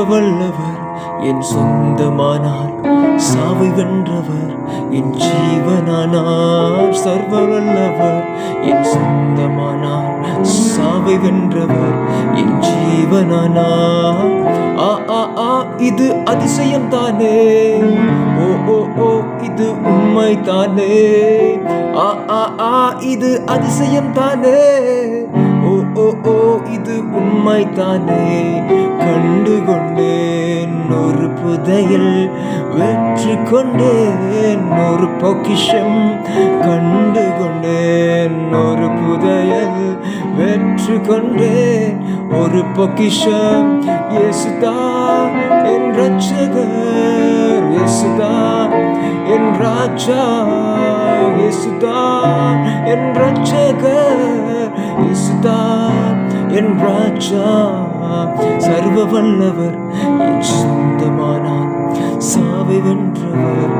வல்லவர் என் சொந்தமானார், சாவை வென்றவர் என் ஜீவனானார். சர்வ வல்லவர் என் சொந்தமானார், சாவை வென்றவர் என் ஜீவனானார். ஆ ஆ ஆ இது அதிசயம் தானே, ஓ ஓ ஓ இது உண்மை தானே. ஆ ஆ ஆ இது அதிசயம் தானே, ஓ ஓ ஓ இது உண்மை தானே. கண்டு கொண்டேன் ஒரு புதையல், வெற்றி கொண்டேன் ஒரு பொக்கிஷம். கண்டு கொண்டேன் ஒரு புதையல், வெற்றி கொண்டேன் ஒரு பொக்கிஷம். இயேசுதான் என் ரட்சகர், இயேசுதான் என் ராஜா, இயேசுதான் என் ரட்சகர், இயேசுதான் என் ராஜா. சர்வ வல்லவர் என் சொந்தமானார், சாவை வென்றவர்